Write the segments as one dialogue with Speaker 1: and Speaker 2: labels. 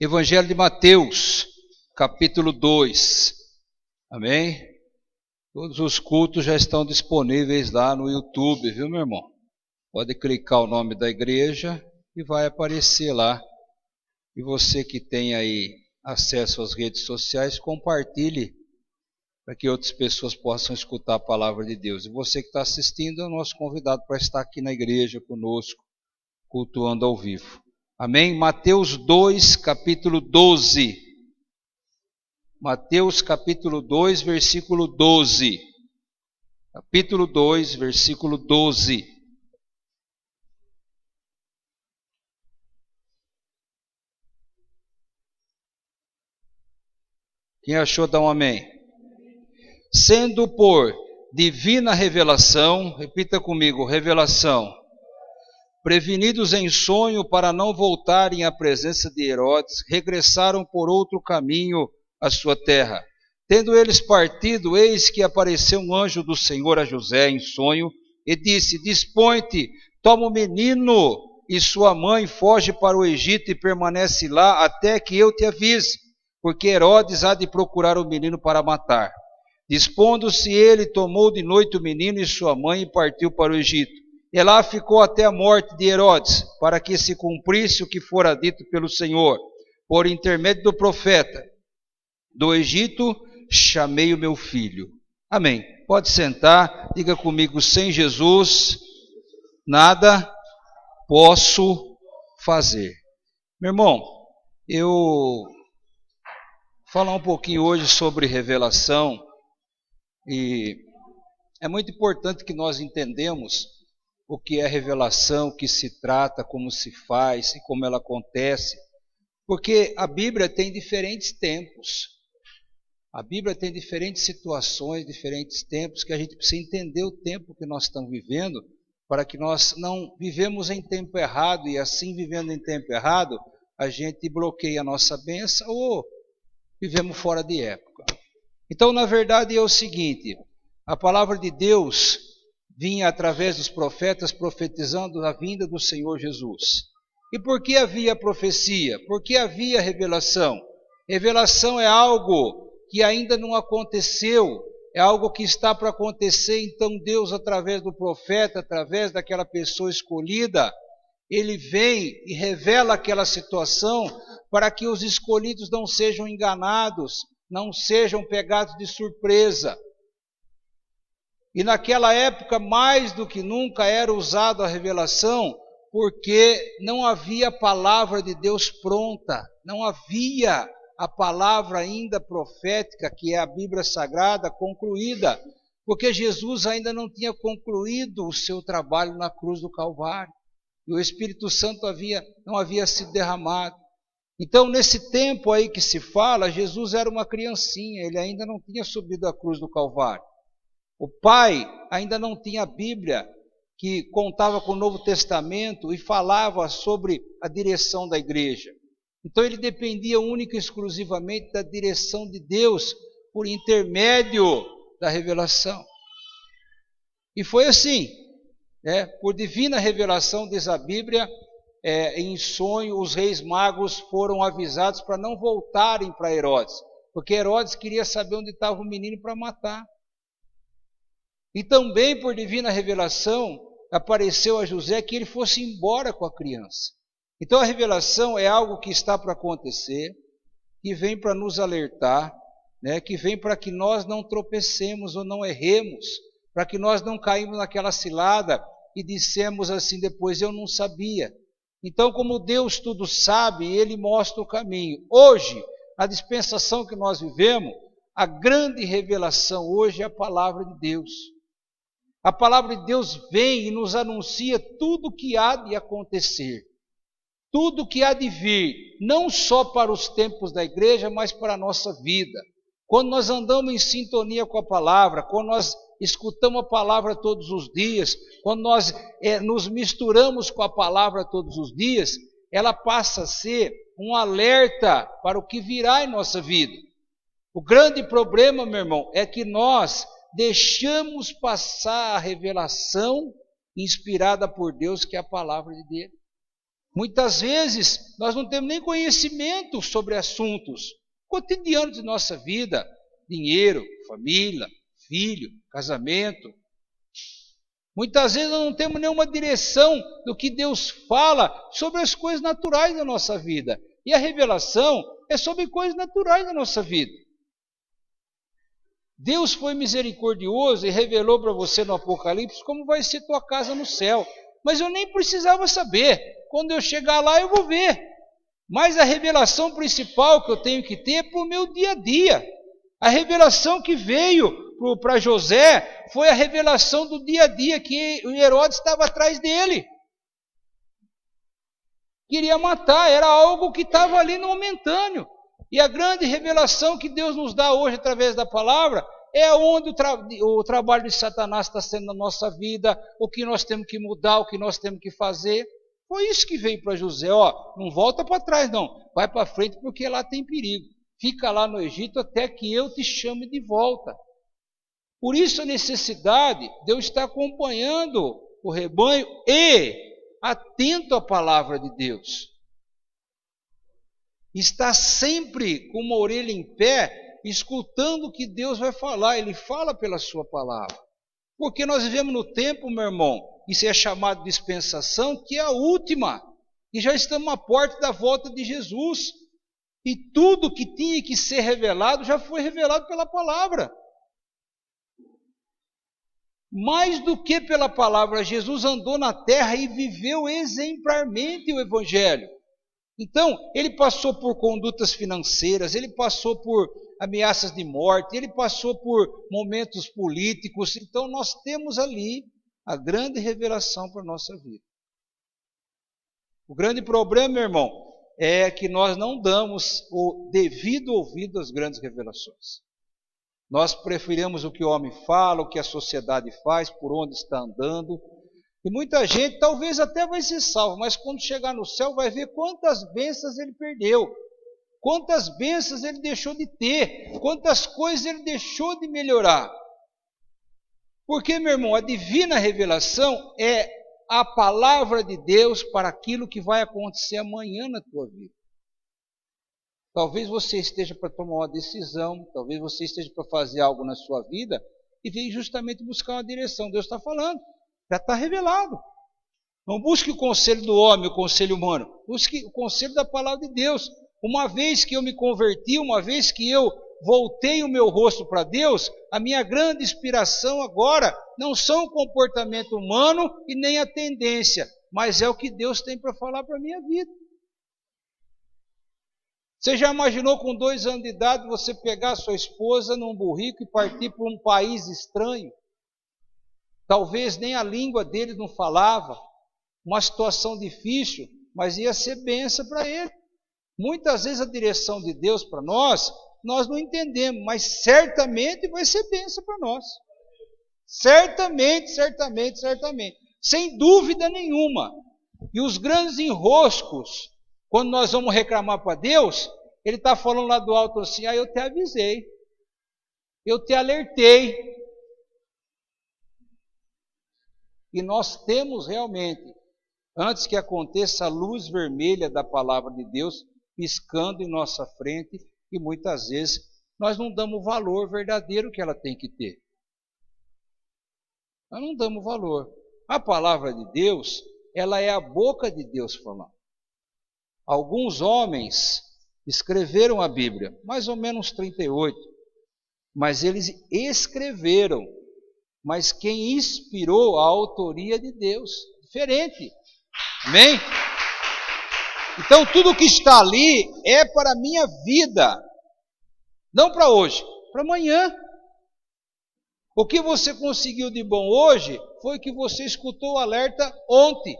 Speaker 1: Evangelho de Mateus, capítulo 2. Amém? Todos os cultos já estão disponíveis lá no YouTube, viu, meu irmão? Pode clicar o nome da igreja e vai aparecer lá. E você que tem aí acesso às redes sociais, compartilhe para que outras pessoas possam escutar a palavra de Deus. E você que está assistindo é o nosso convidado para estar aqui na igreja conosco, cultuando ao vivo. Amém? Mateus 2, capítulo 12. Mateus capítulo 2, versículo 12. Capítulo 2, versículo 12. Quem achou, dá um amém. Sendo por divina revelação, repita comigo, revelação, prevenidos em sonho para não voltarem à presença de Herodes, regressaram por outro caminho à sua terra. Tendo eles partido, eis que apareceu um anjo do Senhor a José em sonho e disse: Dispõe-te, toma o menino e sua mãe, foge para o Egito e permanece lá até que eu te avise, porque Herodes há de procurar o menino para matar. Dispondo-se ele, tomou de noite o menino e sua mãe e partiu para o Egito. E lá ficou até a morte de Herodes, para que se cumprisse o que fora dito pelo Senhor, por intermédio do profeta: do Egito chamei o meu filho. Amém. Pode sentar, diga comigo: sem Jesus, nada posso fazer. Meu irmão, eu vou falar um pouquinho hoje sobre revelação, e é muito importante que nós entendamos o que é revelação, o que se trata, como se faz e como ela acontece, porque a Bíblia tem diferentes tempos, a Bíblia tem diferentes situações, diferentes tempos, que a gente precisa entender o tempo que nós estamos vivendo, para que nós não vivemos em tempo errado, e assim vivendo em tempo errado, a gente bloqueia a nossa bênção ou vivemos fora de época. Então, na verdade, é o seguinte: a palavra de Deus vinha através dos profetas profetizando a vinda do Senhor Jesus. E por que havia profecia? Porque havia revelação. Revelação é algo que ainda não aconteceu, é algo que está para acontecer. Então Deus, através do profeta, através daquela pessoa escolhida, ele vem e revela aquela situação para que os escolhidos não sejam enganados, não sejam pegados de surpresa. E naquela época, mais do que nunca, era usada a revelação, porque não havia a palavra de Deus pronta, não havia a palavra ainda profética, que é a Bíblia Sagrada, concluída, porque Jesus ainda não tinha concluído o seu trabalho na cruz do Calvário, e o Espírito Santo não havia sido derramado. Então, nesse tempo aí que se fala, Jesus era uma criancinha, ele ainda não tinha subido a cruz do Calvário. O Pai ainda não tinha a Bíblia, que contava com o Novo Testamento e falava sobre a direção da igreja. Então ele dependia única e exclusivamente da direção de Deus por intermédio da revelação. E foi assim, por divina revelação, diz a Bíblia, em sonho os reis magos foram avisados para não voltarem para Herodes, porque Herodes queria saber onde estava o menino para matar. E também por divina revelação apareceu a José que ele fosse embora com a criança. Então a revelação é algo que está para acontecer, que vem para nos alertar, que vem para que nós não tropecemos ou não erremos, para que nós não caímos naquela cilada e dissemos assim depois: eu não sabia. Então, como Deus tudo sabe, Ele mostra o caminho. Hoje, na dispensação que nós vivemos, a grande revelação hoje é a palavra de Deus. A palavra de Deus vem e nos anuncia tudo o que há de acontecer, tudo o que há de vir, não só para os tempos da igreja, mas para a nossa vida. Quando nós andamos em sintonia com a palavra, quando nós escutamos a palavra todos os dias, quando nós nos misturamos com a palavra todos os dias, ela passa a ser um alerta para o que virá em nossa vida. O grande problema, meu irmão, é que nós deixamos passar a revelação inspirada por Deus, que é a palavra de Deus. Muitas vezes nós não temos nem conhecimento sobre assuntos cotidianos de nossa vida, dinheiro, família, filho, casamento. Muitas vezes nós não temos nenhuma direção do que Deus fala sobre as coisas naturais da nossa vida. E a revelação é sobre coisas naturais da nossa vida. Deus foi misericordioso e revelou para você no Apocalipse como vai ser tua casa no céu. Mas eu nem precisava saber. Quando eu chegar lá eu vou ver. Mas a revelação principal que eu tenho que ter é para o meu dia a dia. A revelação que veio para José foi a revelação do dia a dia, que o Herodes estava atrás dele. Queria matar, era algo que estava ali no momentâneo. E a grande revelação que Deus nos dá hoje através da palavra é onde o trabalho de Satanás está sendo na nossa vida, o que nós temos que mudar, o que nós temos que fazer. Foi isso que veio para José, não volta para trás não, vai para frente porque lá tem perigo. Fica lá no Egito até que eu te chame de volta. Por isso a necessidade de eu estar acompanhando o rebanho e atento à palavra de Deus. Estar sempre com uma orelha em pé, escutando o que Deus vai falar. Ele fala pela sua palavra. Porque nós vivemos no tempo, meu irmão, isso é chamado de dispensação, que é a última. E já estamos à porta da volta de Jesus. E tudo que tinha que ser revelado já foi revelado pela palavra. Mais do que pela palavra, Jesus andou na terra e viveu exemplarmente o Evangelho. Então, ele passou por condutas financeiras, ele passou por ameaças de morte, ele passou por momentos políticos. Então, nós temos ali a grande revelação para a nossa vida. O grande problema, meu irmão, é que nós não damos o devido ouvido às grandes revelações. Nós preferimos o que o homem fala, o que a sociedade faz, por onde está andando. E muita gente talvez até vai ser salvo, mas quando chegar no céu vai ver quantas bênçãos ele perdeu, quantas bênçãos ele deixou de ter, quantas coisas ele deixou de melhorar. Porque, meu irmão, a divina revelação é a palavra de Deus para aquilo que vai acontecer amanhã na tua vida. Talvez você esteja para tomar uma decisão, talvez você esteja para fazer algo na sua vida e veio justamente buscar uma direção. Deus está falando, já está revelado. Não busque o conselho do homem, o conselho humano. Busque o conselho da palavra de Deus. Uma vez que eu me converti, uma vez que eu voltei o meu rosto para Deus, a minha grande inspiração agora não são o comportamento humano e nem a tendência, mas é o que Deus tem para falar para a minha vida. Você já imaginou com 2 anos de idade você pegar a sua esposa num burrico e partir para um país estranho? Talvez nem a língua dele não falava, uma situação difícil, mas ia ser bênção para ele. Muitas vezes a direção de Deus para nós não entendemos, mas certamente vai ser bênção para nós. Certamente, certamente, certamente. Sem dúvida nenhuma. E os grandes enroscos, quando nós vamos reclamar para Deus, Ele está falando lá do alto assim, eu te avisei, eu te alertei. E nós temos realmente, antes que aconteça a luz vermelha da palavra de Deus, piscando em nossa frente, e muitas vezes nós não damos o valor verdadeiro que ela tem que ter. Nós não damos valor. A palavra de Deus, ela é a boca de Deus falando. Alguns homens escreveram a Bíblia, mais ou menos 38, mas eles escreveram. Mas quem inspirou a autoria de Deus, diferente. Amém? Então tudo que está ali é para a minha vida, não para hoje, para amanhã. O que você conseguiu de bom hoje foi que você escutou o alerta ontem.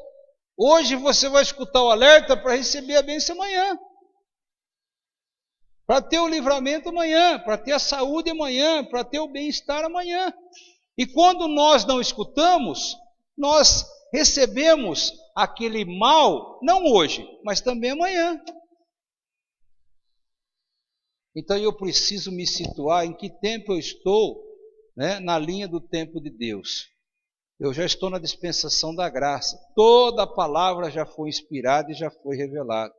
Speaker 1: Hoje você vai escutar o alerta para receber a bênção amanhã. Para ter o livramento amanhã, para ter a saúde amanhã, para ter o bem-estar amanhã. E quando nós não escutamos, nós recebemos aquele mal, não hoje, mas também amanhã. Então eu preciso me situar em que tempo eu estou, na linha do tempo de Deus. Eu já estou na dispensação da graça. Toda a palavra já foi inspirada e já foi revelada.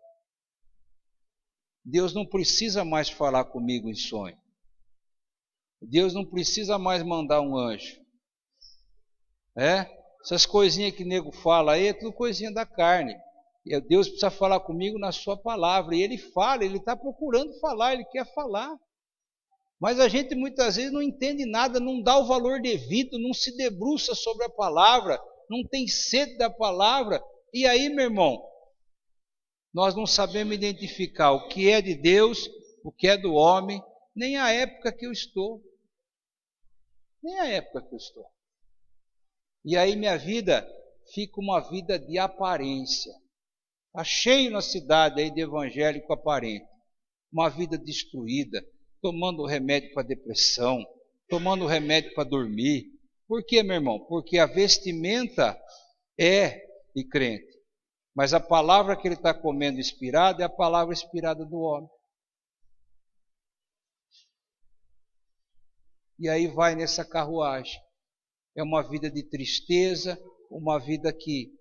Speaker 1: Deus não precisa mais falar comigo em sonho. Deus não precisa mais mandar um anjo. Essas coisinhas que o nego fala aí é tudo coisinha da carne. E Deus precisa falar comigo na sua palavra. E Ele fala, Ele está procurando falar, Ele quer falar. Mas a gente muitas vezes não entende nada, não dá o valor devido, não se debruça sobre a palavra, não tem sede da palavra. E aí, meu irmão, nós não sabemos identificar o que é de Deus, o que é do homem, nem a época que eu estou. Nem a época que eu estou. E aí minha vida fica uma vida de aparência. Está cheio na cidade aí de evangélico aparente. Uma vida destruída, tomando remédio para depressão, tomando remédio para dormir. Por quê, meu irmão? Porque a vestimenta é de crente. Mas a palavra que ele está comendo inspirada é a palavra inspirada do homem. E aí vai nessa carruagem. É uma vida de tristeza, uma vida que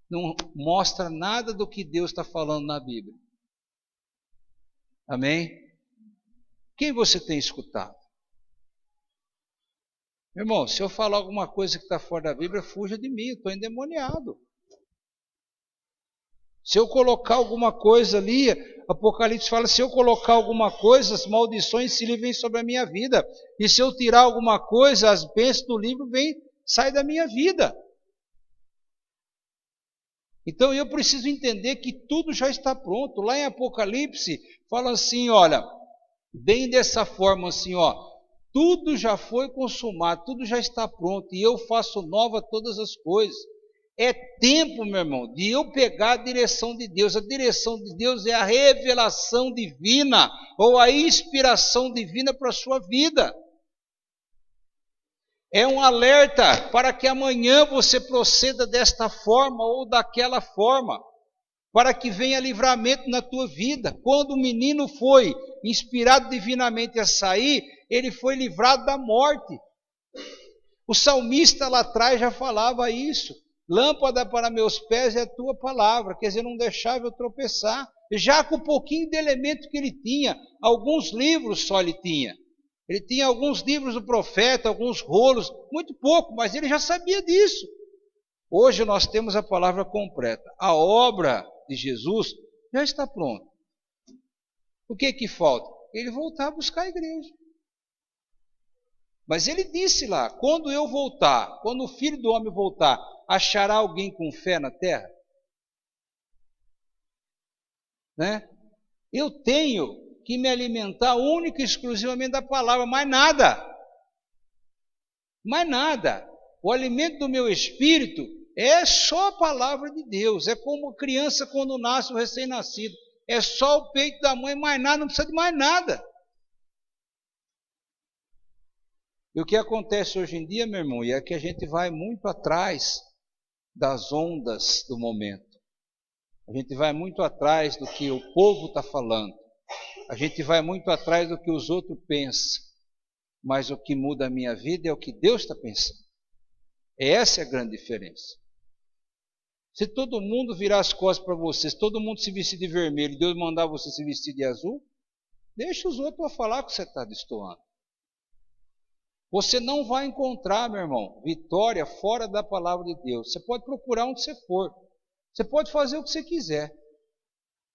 Speaker 1: não mostra nada do que Deus está falando na Bíblia. Amém? Quem você tem escutado? Meu irmão, se eu falar alguma coisa que está fora da Bíblia, fuja de mim, eu estou endemoniado. Se eu colocar alguma coisa ali, Apocalipse fala, se eu colocar alguma coisa, as maldições se livrem sobre a minha vida. E se eu tirar alguma coisa, as bênçãos do livro saem da minha vida. Então eu preciso entender que tudo já está pronto. Lá em Apocalipse fala assim, olha, bem dessa forma assim, tudo já foi consumado, tudo já está pronto e eu faço nova todas as coisas. É tempo, meu irmão, de eu pegar a direção de Deus. A direção de Deus é a revelação divina ou a inspiração divina para a sua vida. É um alerta para que amanhã você proceda desta forma ou daquela forma, para que venha livramento na tua vida. Quando o menino foi inspirado divinamente a sair, ele foi livrado da morte. O salmista lá atrás já falava isso. Lâmpada para meus pés é a tua palavra, quer dizer, não deixava eu tropeçar. Já com o pouquinho de elemento que ele tinha, alguns livros só ele tinha. Ele tinha alguns livros do profeta, alguns rolos, muito pouco, mas ele já sabia disso. Hoje nós temos a palavra completa. A obra de Jesus já está pronta. O que que falta? Ele voltar a buscar a igreja. Mas ele disse lá, quando eu voltar, quando o Filho do Homem voltar, achará alguém com fé na terra? Eu tenho que me alimentar única e exclusivamente da palavra, mais nada. Mais nada. O alimento do meu espírito é só a palavra de Deus. É como a criança quando nasce, o recém-nascido. É só o peito da mãe, mais nada, não precisa de mais nada. E o que acontece hoje em dia, meu irmão, é que a gente vai muito atrás das ondas do momento. A gente vai muito atrás do que o povo está falando. A gente vai muito atrás do que os outros pensam. Mas o que muda a minha vida é o que Deus está pensando. Essa é a grande diferença. Se todo mundo virar as costas para você, se todo mundo se vestir de vermelho, Deus mandar você se vestir de azul, deixa os outros para falar que você está destoando. Você não vai encontrar, meu irmão, vitória fora da palavra de Deus. Você pode procurar onde você for. Você pode fazer o que você quiser.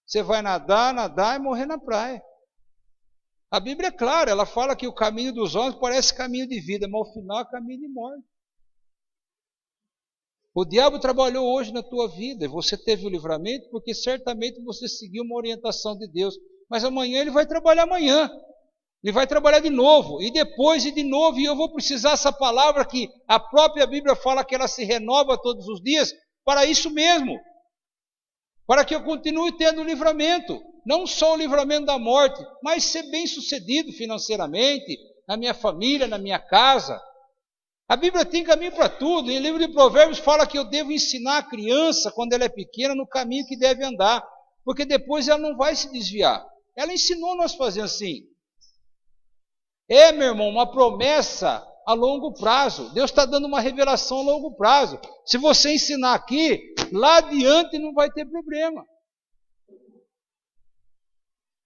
Speaker 1: Você vai nadar e morrer na praia. A Bíblia é clara, ela fala que o caminho dos homens parece caminho de vida, mas ao final é caminho de morte. O diabo trabalhou hoje na tua vida e você teve o livramento porque certamente você seguiu uma orientação de Deus. Mas amanhã ele vai trabalhar amanhã. Ele vai trabalhar de novo, e depois e de novo, e eu vou precisar essa palavra que a própria Bíblia fala que ela se renova todos os dias, para isso mesmo. Para que eu continue tendo o livramento, não só o livramento da morte, mas ser bem sucedido financeiramente, na minha família, na minha casa. A Bíblia tem caminho para tudo, e o livro de Provérbios fala que eu devo ensinar a criança, quando ela é pequena, no caminho que deve andar, porque depois ela não vai se desviar. Ela ensinou nós a fazer assim. Meu irmão, uma promessa a longo prazo. Deus está dando uma revelação a longo prazo. Se você ensinar aqui, lá adiante não vai ter problema.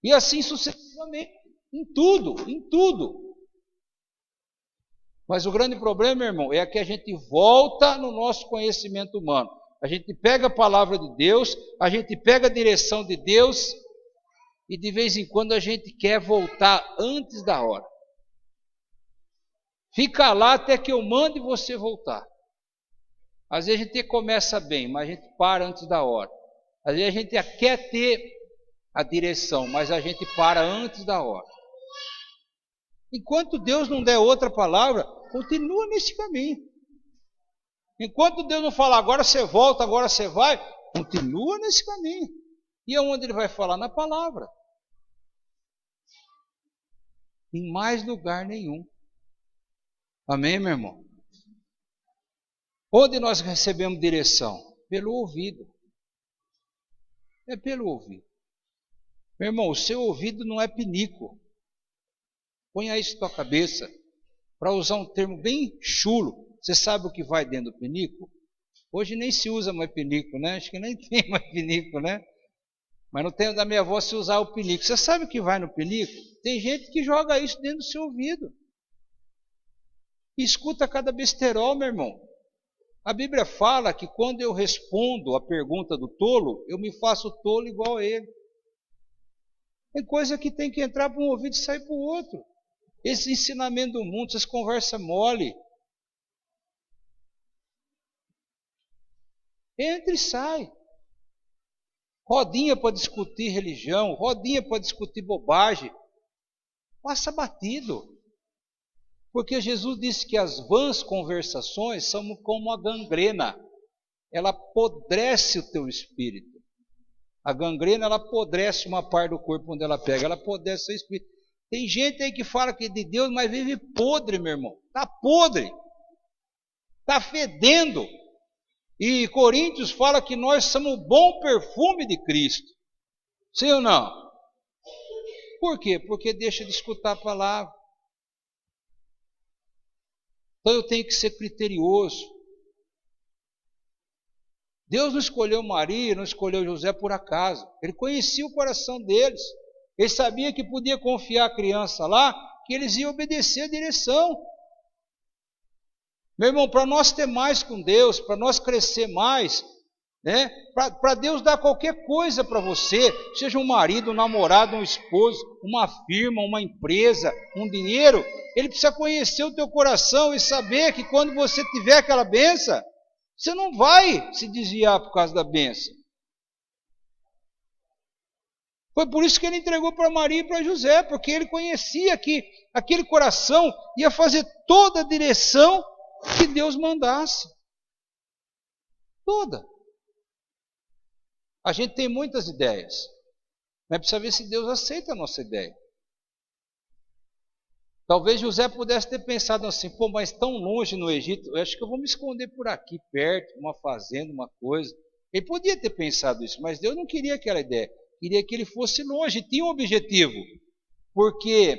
Speaker 1: E assim sucessivamente, em tudo, em tudo. Mas o grande problema, meu irmão, é que a gente volta no nosso conhecimento humano. A gente pega a palavra de Deus, a gente pega a direção de Deus, e de vez em quando a gente quer voltar antes da hora. Fica lá até que eu mande você voltar. Às vezes a gente começa bem, mas a gente para antes da hora. Às vezes a gente quer ter a direção, mas a gente para antes da hora. Enquanto Deus não der outra palavra, continua nesse caminho. Enquanto Deus não falar, agora você volta, agora você vai, continua nesse caminho. E aonde Ele vai falar? Na palavra. Em mais lugar nenhum. Amém, meu irmão? Onde nós recebemos direção? Pelo ouvido. É pelo ouvido. Meu irmão, o seu ouvido não é pinico. Ponha isso na tua cabeça. Para usar um termo bem chulo. Você sabe o que vai dentro do pinico? Hoje nem se usa mais pinico, né? Acho que nem tem mais pinico, né? Mas no tempo da minha avó se usava o pinico. Você sabe o que vai no pinico? Tem gente que joga isso dentro do seu ouvido. E escuta cada besterol, meu irmão. A Bíblia fala que quando eu respondo a pergunta do tolo, eu me faço tolo igual a ele. Tem coisa que tem que entrar para um ouvido e sair para o outro. Esse ensinamento do mundo, essas conversas mole. Entra e sai. Rodinha para discutir religião, rodinha para discutir bobagem. Passa batido. Porque Jesus disse que as vãs conversações são como a gangrena. Ela apodrece o teu espírito. A gangrena, ela apodrece uma parte do corpo onde ela pega. Ela apodrece o espírito. Tem gente aí que fala que é de Deus, mas vive podre, meu irmão. Está podre. Está fedendo. E Coríntios fala que nós somos o bom perfume de Cristo. Sim ou não? Por quê? Porque deixa de escutar a palavra. Então eu tenho que ser criterioso. Deus não escolheu Maria, não escolheu José por acaso. Ele conhecia o coração deles. Ele sabia que podia confiar a criança lá, que eles iam obedecer a direção. Meu irmão, para nós ter mais com Deus, para nós crescer mais, né? Para Deus dar qualquer coisa para você, seja um marido, um namorado, um esposo, uma firma, uma empresa, um dinheiro, Ele precisa conhecer o teu coração e saber que quando você tiver aquela bênção, você não vai se desviar por causa da bênção. Foi por isso que Ele entregou para Maria e para José, porque Ele conhecia que aquele coração ia fazer toda a direção que Deus mandasse. Toda. A gente tem muitas ideias, mas precisa ver se Deus aceita a nossa ideia. Talvez José pudesse ter pensado assim, pô, mas tão longe no Egito, eu acho que eu vou me esconder por aqui, perto, uma fazenda, uma coisa. Ele podia ter pensado isso, mas Deus não queria aquela ideia. Queria que ele fosse longe, tinha um objetivo. Porque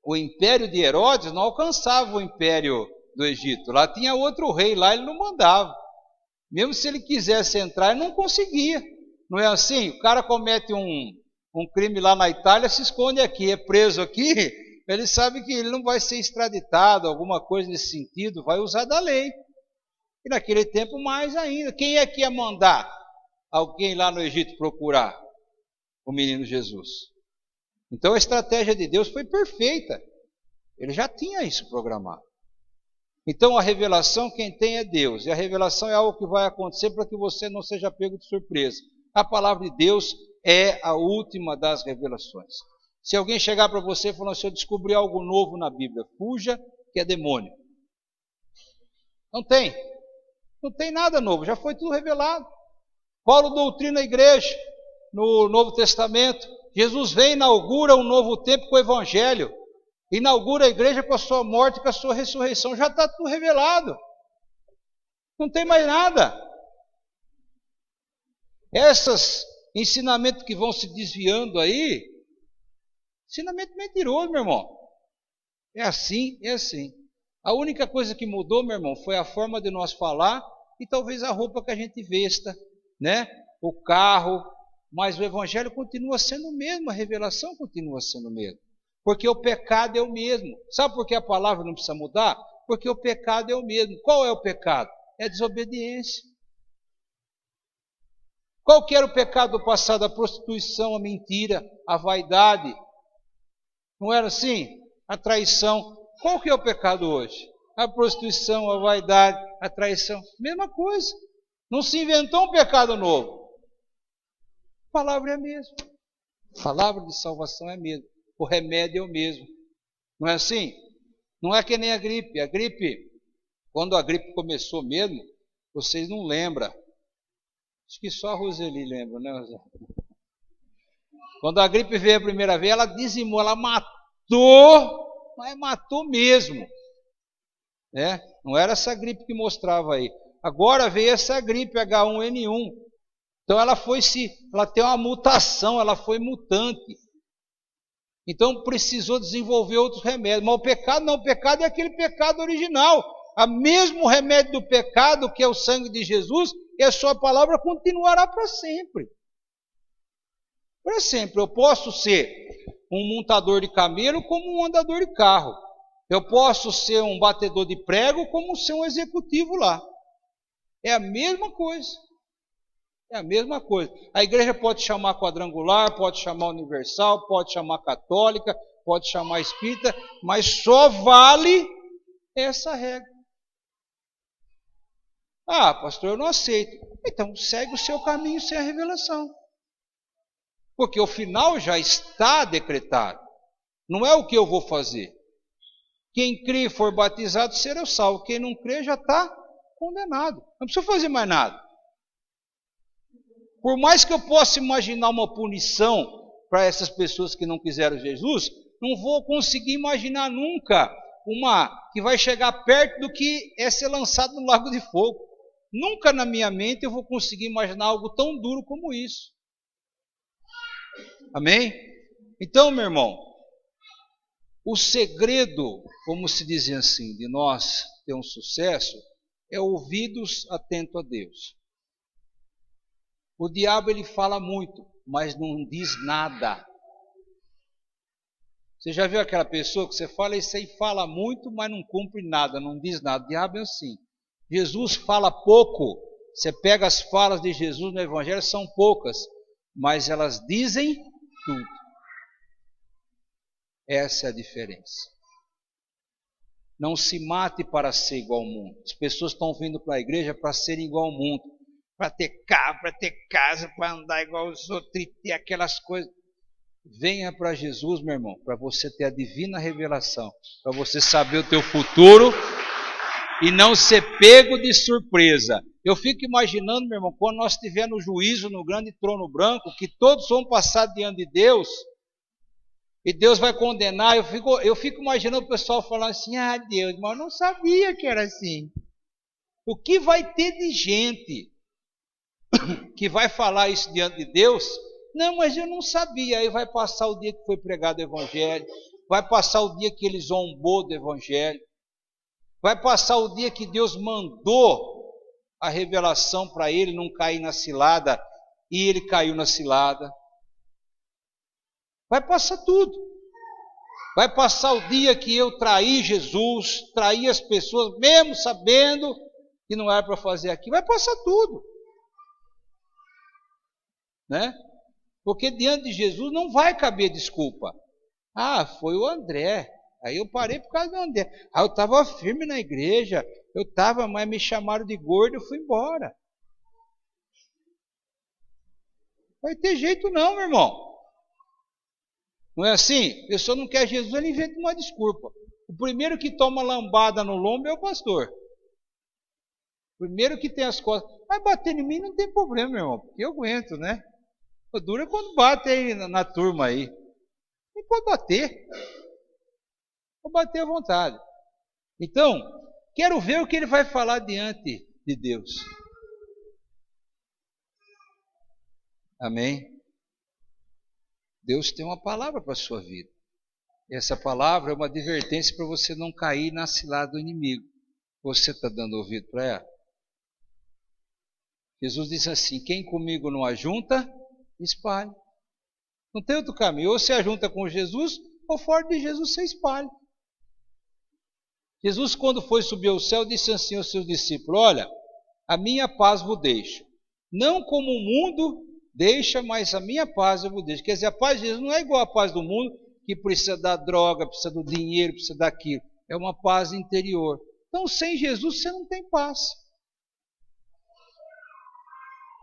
Speaker 1: o império de Herodes não alcançava o império do Egito. Lá tinha outro rei, lá ele não mandava. Mesmo se ele quisesse entrar, ele não conseguia. Não é assim? O cara comete um crime lá na Itália, se esconde aqui, é preso aqui, ele sabe que ele não vai ser extraditado, alguma coisa nesse sentido, vai usar da lei. E naquele tempo mais ainda. Quem é que ia mandar alguém lá no Egito procurar o menino Jesus? Então a estratégia de Deus foi perfeita. Ele já tinha isso programado. Então a revelação quem tem é Deus. E a revelação é algo que vai acontecer para que você não seja pego de surpresa. A palavra de Deus é a última das revelações. Se alguém chegar para você e falar assim, eu descobri algo novo na Bíblia, fuja, que é demônio. Não tem. Não tem nada novo, já foi tudo revelado. Paulo doutrina a igreja no Novo Testamento. Jesus vem e inaugura um novo tempo com o Evangelho. Inaugura a igreja com a sua morte, com a sua ressurreição. Já está tudo revelado. Não tem mais nada. Esses ensinamentos que vão se desviando aí, ensinamento mentiroso, meu irmão. É assim, é assim. A única coisa que mudou, meu irmão, foi a forma de nós falar e talvez a roupa que a gente vesta, né? O carro, mas o evangelho continua sendo o mesmo, a revelação continua sendo o mesmo. Porque o pecado é o mesmo. Sabe por que a palavra não precisa mudar? Porque o pecado é o mesmo. Qual é o pecado? É a desobediência. Qual que era o pecado do passado? A prostituição, a mentira, a vaidade. Não era assim? A traição. Qual que é o pecado hoje? A prostituição, a vaidade, a traição. Mesma coisa. Não se inventou um pecado novo. A palavra é a mesma. A palavra de salvação é a mesma. O remédio é o mesmo. Não é assim? Não é que nem a gripe. A gripe, quando a gripe começou mesmo, vocês não lembram. Acho que só a Roseli lembra, né, Roseli? Quando a gripe veio a primeira vez, ela dizimou, ela matou, mas matou mesmo. Não era essa gripe que mostrava aí. Agora veio essa gripe H1N1. Então ela tem uma mutação, ela foi mutante. Então precisou desenvolver outros remédios. Mas o pecado não, o pecado é aquele pecado original. O mesmo remédio do pecado, que é o sangue de Jesus, e a sua palavra continuará para sempre. Para sempre. Eu posso ser um montador de camelo como um andador de carro. Eu posso ser um batedor de prego como ser um executivo lá. É a mesma coisa. É a mesma coisa. A igreja pode chamar quadrangular, pode chamar universal, pode chamar católica, pode chamar espírita, mas só vale essa regra. Ah, pastor, eu não aceito. Então segue o seu caminho sem a revelação. Porque o final já está decretado. Não é o que eu vou fazer. Quem crê e for batizado será salvo. Quem não crê já está condenado. Não precisa fazer mais nada. Por mais que eu possa imaginar uma punição para essas pessoas que não quiseram Jesus, não vou conseguir imaginar nunca uma que vai chegar perto do que é ser lançado no lago de fogo. Nunca na minha mente eu vou conseguir imaginar algo tão duro como isso. Amém? Então, meu irmão, o segredo, como se dizia assim, de nós ter um sucesso, é ouvidos atentos a Deus. O diabo ele fala muito, mas não diz nada. Você já viu aquela pessoa que você fala, isso aí fala muito, mas não cumpre nada, não diz nada. O diabo é assim. Jesus fala pouco. Você pega as falas de Jesus no Evangelho, são poucas, mas elas dizem tudo. Essa é a diferença. Não se mate para ser igual ao mundo. As pessoas estão vindo para a igreja para serem igual ao mundo. Para ter carro, para ter casa, para andar igual aos outros e ter aquelas coisas. Venha para Jesus, meu irmão, para você ter a divina revelação, para você saber o teu futuro e não ser pego de surpresa. Eu fico imaginando, meu irmão, quando nós estivermos no juízo, no grande trono branco, que todos vão passar diante de Deus, e Deus vai condenar. Eu fico imaginando o pessoal falando assim, ah Deus, mas eu não sabia que era assim. O que vai ter de gente que vai falar isso diante de Deus? Não, mas eu não sabia. Aí vai passar o dia que foi pregado o Evangelho, vai passar o dia que ele zombou do Evangelho, vai passar o dia que Deus mandou a revelação para ele não cair na cilada, e ele caiu na cilada. Vai passar tudo. Vai passar o dia que eu traí Jesus, traí as pessoas, mesmo sabendo que não era para fazer aquilo. Vai passar tudo. Né? Porque diante de Jesus não vai caber desculpa. Ah, foi o André. Aí eu parei por causa do André. Ah, eu estava firme na igreja. Eu estava, mas me chamaram de gordo, eu fui embora. Vai ter jeito não, meu irmão. Não é assim? A pessoa não quer Jesus, ele inventa uma desculpa. O primeiro que toma lambada no lombo é o pastor. O primeiro que tem as costas. Vai bater em mim não tem problema, meu irmão. Porque eu aguento, né? O duro é quando bate aí na turma aí. Não pode bater. Pode bater à vontade. Então, quero ver o que ele vai falar diante de Deus. Amém? Deus tem uma palavra para a sua vida. Essa palavra é uma advertência para você não cair na cilada do inimigo. Você está dando ouvido para ela? Jesus disse assim: quem comigo não ajunta, espalha. Não tem outro caminho. Ou você ajunta com Jesus, ou fora de Jesus você espalha. Jesus, quando foi subir ao céu, disse assim aos seus discípulos: olha, a minha paz vos deixo. Não como o mundo deixa, mas a minha paz eu vos deixo. Quer dizer, a paz de Jesus não é igual à paz do mundo, que precisa da droga, precisa do dinheiro, precisa daquilo. É uma paz interior. Então, sem Jesus, você não tem paz.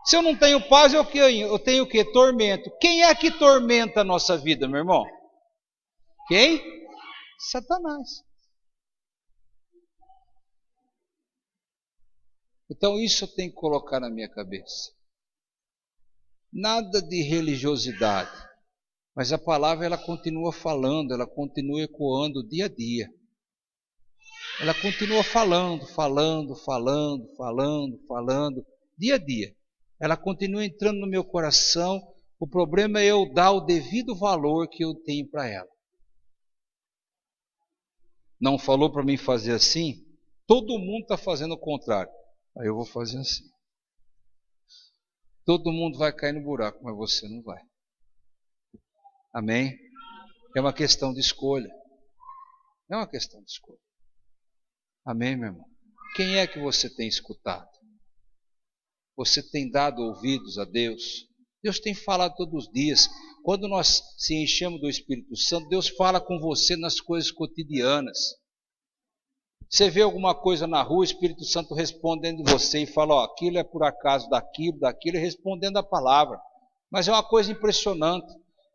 Speaker 1: Se eu não tenho paz, eu tenho o quê? Tormento. Quem é que tormenta a nossa vida, meu irmão? Quem? Satanás. Então isso eu tenho que colocar na minha cabeça. Nada de religiosidade. Mas a palavra ela continua falando, ela continua ecoando dia a dia. Ela continua falando, dia a dia. Ela continua entrando no meu coração. O problema é eu dar o devido valor que eu tenho para ela. Não falou para mim fazer assim? Todo mundo está fazendo o contrário. Aí eu vou fazer assim. Todo mundo vai cair no buraco, mas você não vai. Amém? É uma questão de escolha. É uma questão de escolha. Amém, meu irmão? Quem é que você tem escutado? Você tem dado ouvidos a Deus? Deus tem falado todos os dias. Quando nós se enchemos do Espírito Santo, Deus fala com você nas coisas cotidianas. Você vê alguma coisa na rua, o Espírito Santo responde dentro de você e fala, ó, aquilo é por acaso daquilo, e respondendo a palavra. Mas é uma coisa impressionante.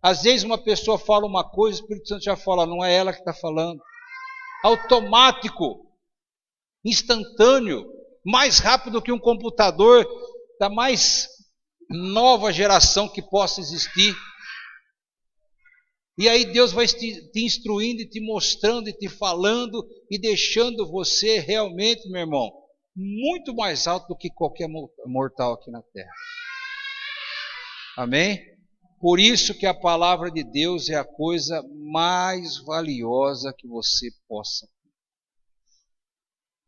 Speaker 1: Às vezes uma pessoa fala uma coisa, o Espírito Santo já fala, não é ela que está falando. Automático, instantâneo, mais rápido que um computador da mais nova geração que possa existir. E aí Deus vai te instruindo e te mostrando e te falando e deixando você realmente, meu irmão, muito mais alto do que qualquer mortal aqui na terra. Amém? Por isso que a palavra de Deus é a coisa mais valiosa que você possa ter.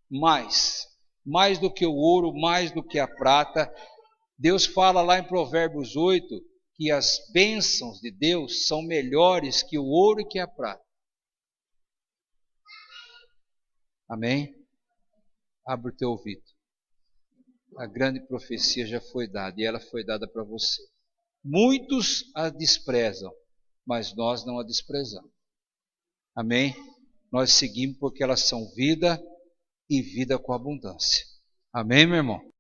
Speaker 1: Mais do que o ouro, mais do que a prata. Deus fala lá em Provérbios 8, que as bênçãos de Deus são melhores que o ouro e que a prata. Amém? Abre o teu ouvido. A grande profecia já foi dada e ela foi dada para você. Muitos a desprezam, mas nós não a desprezamos. Amém? Nós seguimos porque elas são vida e vida com abundância. Amém, meu irmão?